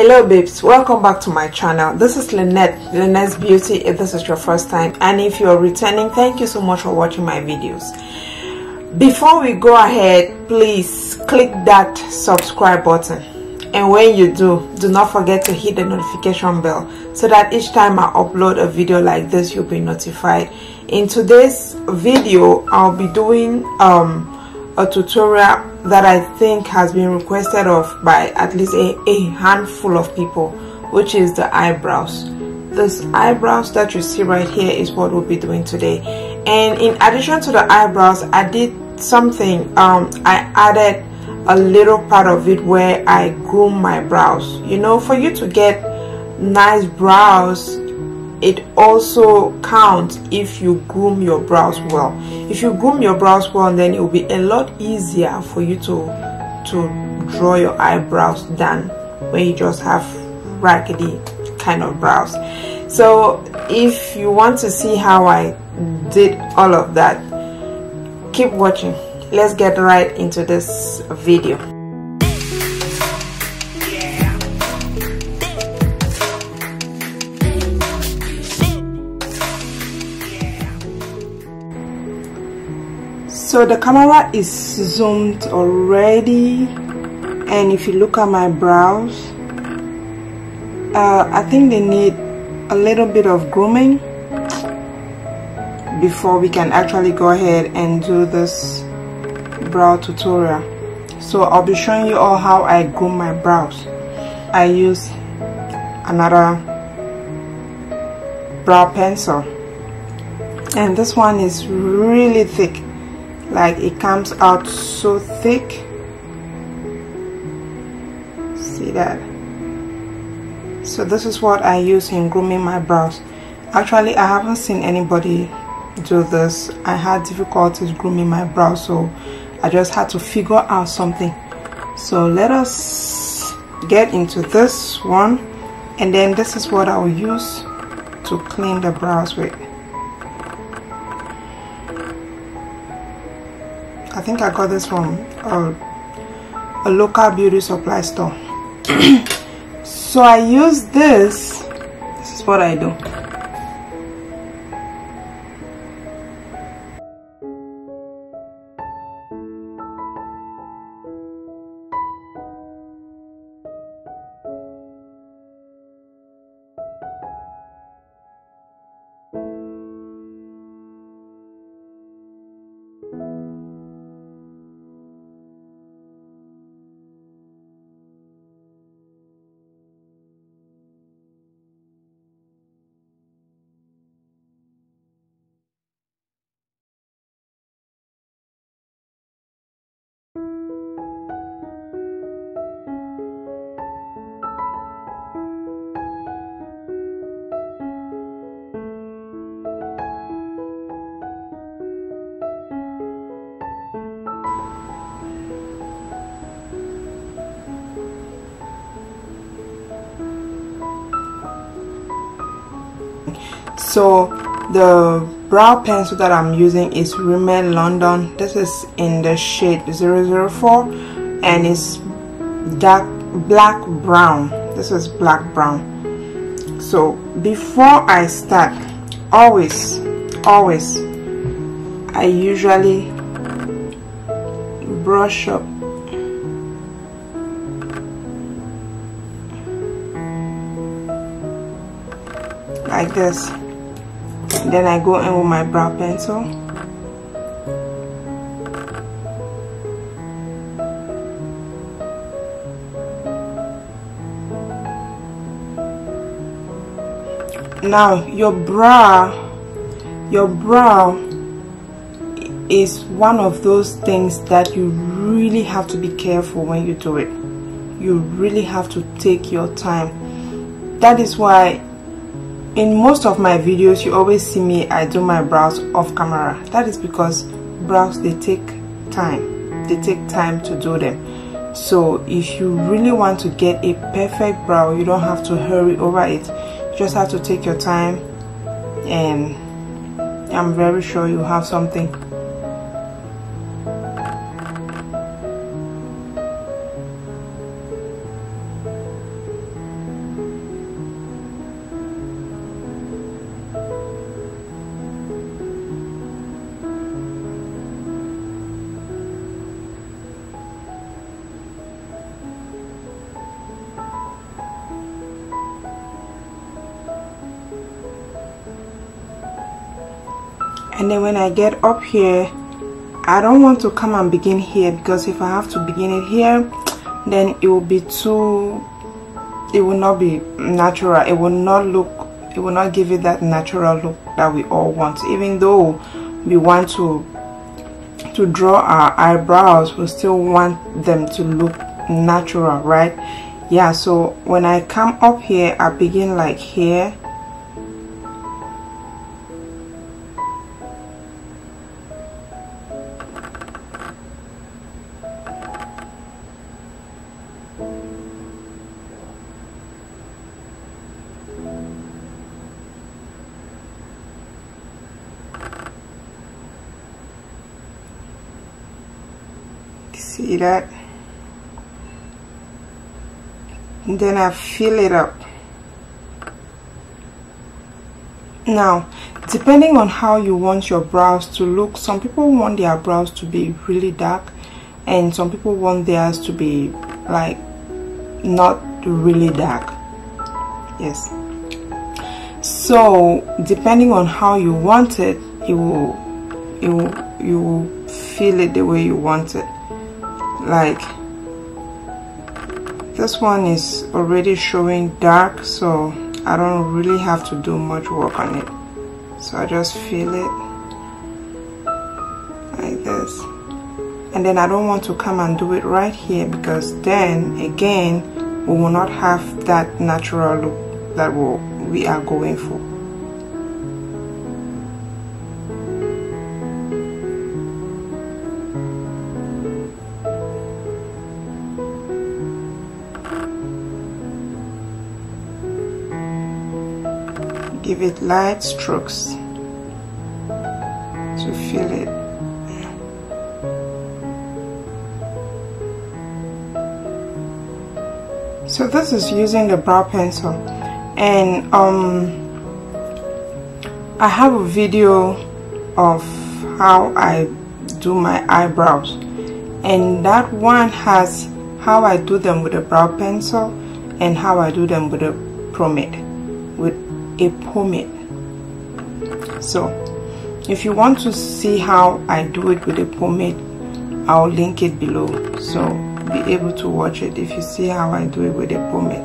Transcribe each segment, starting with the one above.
Hello babes, welcome back to my channel. This is Lynette's Beauty if this is your first time, and if you're returning, thank you so much for watching my videos. Before we go ahead, please click that subscribe button, and when you do not forget to hit the notification bell so that each time I upload a video like this you'll be notified. In today's video I'll be doing a tutorial that I think has been requested of by at least a handful of people, which is the eyebrows. This eyebrows that you see right here is what we'll be doing today. And in addition to the eyebrows, I did something. I added a little part of it where I groom my brows. You know, for you to get nice brows, it also counts if you groom your brows well. If you groom your brows well, then it will be a lot easier for you to draw your eyebrows than when you just have raggedy kind of brows. So if you want to see how I did all of that, keep watching. Let's get right into this video. So the camera is zoomed already, and if you look at my brows, I think they need a little bit of grooming before we can actually go ahead and do this brow tutorial. So I'll be showing you all how I groom my brows. I use another brow pencil, and this one is really thick. Like, it comes out so thick. See that? So this is what I use in grooming my brows. Actually, I haven't seen anybody do this. I had difficulties grooming my brows, so I just had to figure out something. So let us get into this one, and then this is what I will use to clean the brows with. I think I got this from a local beauty supply store. So I use this. This is what I do. So the brow pencil that I'm using is Rimmel London. This is in the shade 004, and it's black brown. This is black brown. So before I start, always I usually brush up like this. Then I go in with my brow pencil. Now your brow is one of those things that you really have to be careful when you do it. You really have to take your time. That is why in most of my videos you always see me, I do my brows off camera. That is because brows, they take time. They take time to do them. So if you really want to get a perfect brow, you don't have to hurry over it. You just have to take your time, and I'm very sure you have something. And then when I get up here, I don't want to come and begin here, because if I have to begin it here, then it will be too, it will not be natural. It will not look, it will not give it that natural look that we all want. Even though we want to draw our eyebrows, we still want them to look natural, right? Yeah, so when I come up here, I begin like here. See that? And then I fill it up. Now, depending on how you want your brows to look, some people want their brows to be really dark, and some people want theirs to be like not really dark. Yes. So depending on how you want it, you will feel it the way you want it. Like this one is already showing dark, so I don't really have to do much work on it. So I just feel it like this. And then I don't want to come and do it right here, because then again we will not have that natural look that we are going for. Give it light strokes to feel it. So this is using the brow pencil, and I have a video of how I do my eyebrows, and that one has how I do them with a brow pencil and how I do them with a pomade. So if you want to see how I do it with a pomade, I'll link it below, so be able to watch it if you see how I do it with a pomade.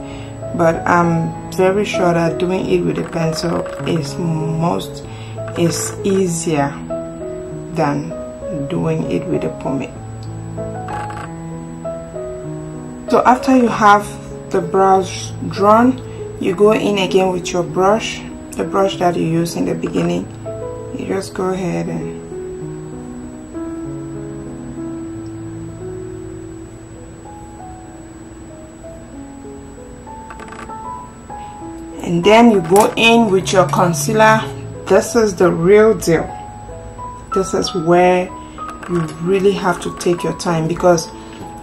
But I'm very sure that doing it with a pencil is easier than doing it with a pomade. So after you have the brows drawn, you go in again with your brush, the brush that you used in the beginning. You just go ahead and then you go in with your concealer. This is the real deal. This is where you really have to take your time, because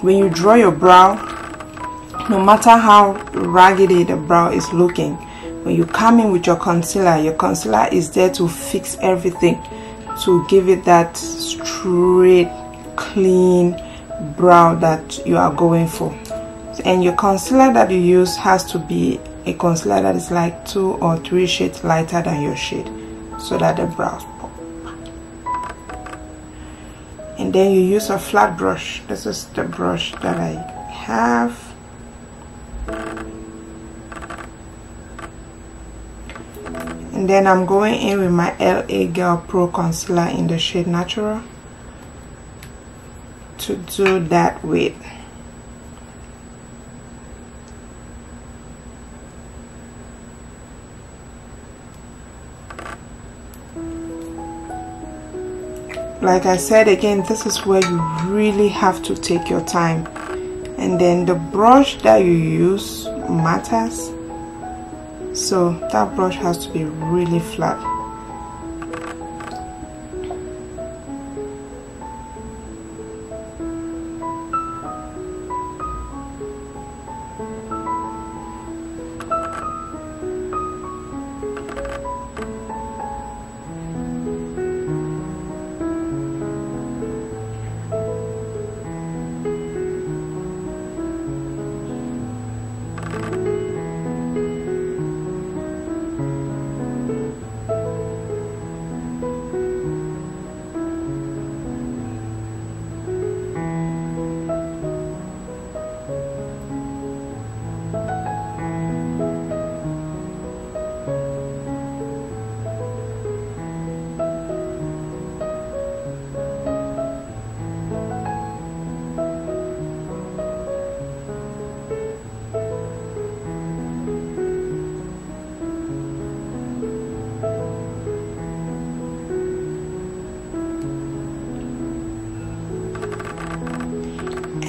when you draw your brow, no matter how raggedy the brow is looking, when you come in with your concealer is there to fix everything, to give it that straight, clean brow that you are going for. And your concealer that you use has to be a concealer that is like 2 or 3 shades lighter than your shade, so that the brows pop. And then you use a flat brush. This is the brush that I have. And then I'm going in with my LA Girl Pro Concealer in the shade Natural to do that with. Like I said again, this is where you really have to take your time. And then the brush that you use matters. So that brush has to be really flat.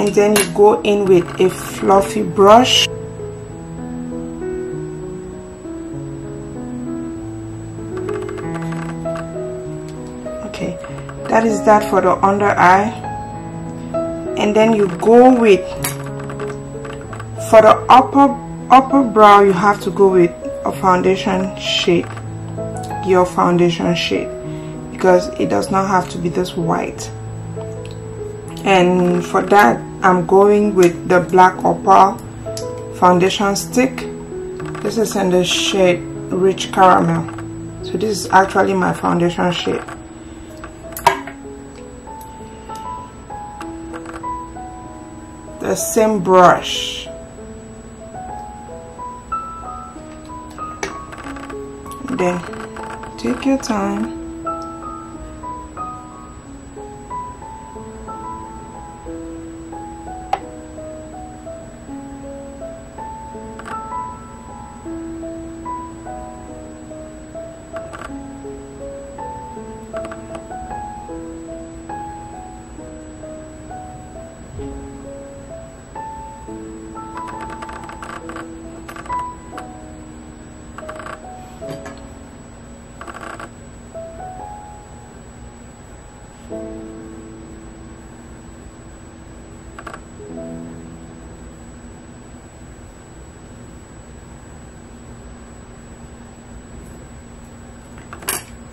and then you go in with a fluffy brush. Okay, that is that for the under eye. And then you go with, for the upper brow, you have to go with a foundation shade, your foundation shade, because it does not have to be this white. And for that, I'm going with the Black Opal foundation stick. This is in the shade Rich Caramel. So this is actually my foundation shade. The same brush. Then take your time.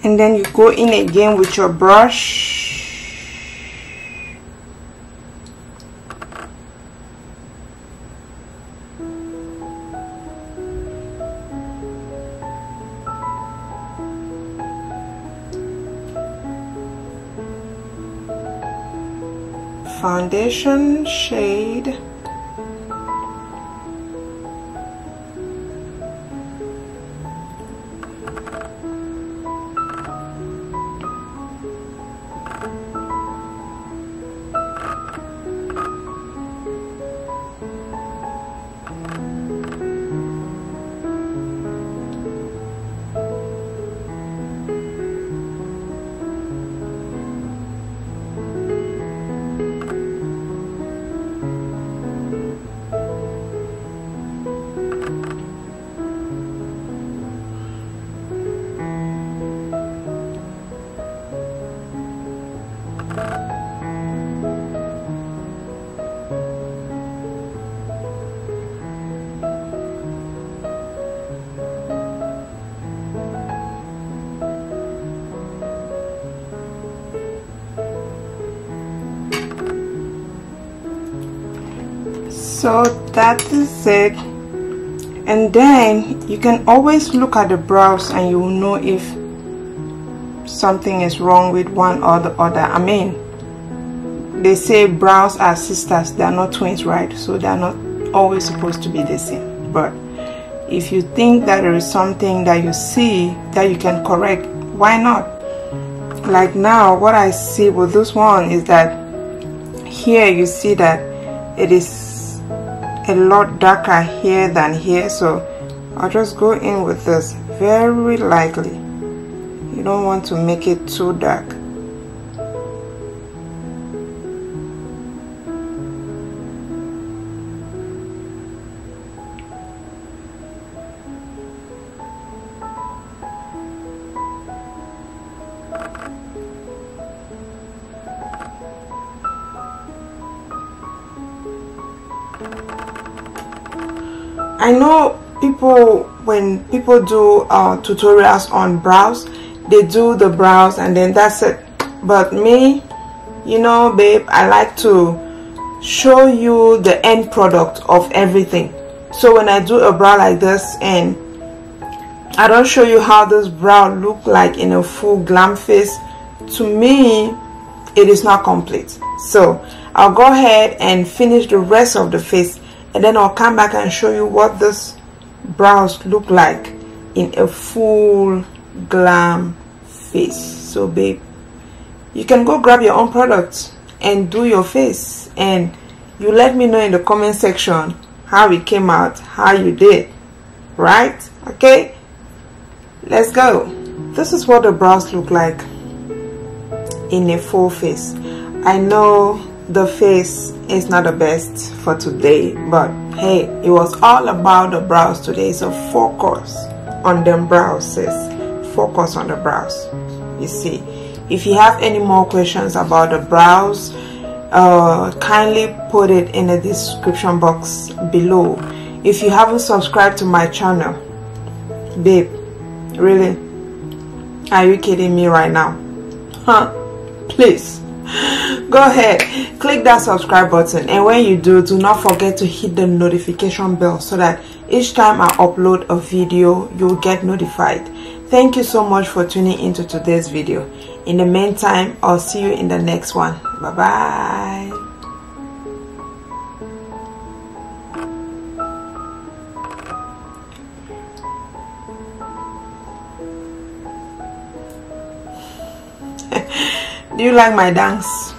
And then you go in again with your brush. Foundation shade. So that is it. And then you can always look at the brows and you will know if something is wrong with one or the other. I mean, they say brows are sisters, they are not twins, right? So they are not always supposed to be the same. But if you think that there is something that you see that you can correct, why not? Like now, what I see with this one is that here you see that it is a lot darker here than here, so I'll just go in with this very lightly. You don't want to make it too dark. I know people, when people do tutorials on brows, they do the brows and then that's it. But me, you know, babe, I like to show you the end product of everything. So when I do a brow like this and I don't show you how this brow look like in a full glam face, to me it is not complete. So I'll go ahead and finish the rest of the face, and then I'll come back and show you what this brows look like in a full glam face. So babe, you can go grab your own products and do your face, and you let me know in the comment section how it came out, how you did, right? Okay, let's go. This is what the brows look like in a full face. I know the face is not the best for today, but hey, it was all about the brows today, so focus on them brows, sis. Focus on the brows. You see, if you have any more questions about the brows, kindly put it in the description box below. If you haven't subscribed to my channel, babe, really, are you kidding me right now? Please go ahead, click that subscribe button, and when you do not forget to hit the notification bell so that each time I upload a video you'll get notified. Thank you so much for tuning into today's video. In the meantime, I'll see you in the next one. Bye bye. Do you like my dance?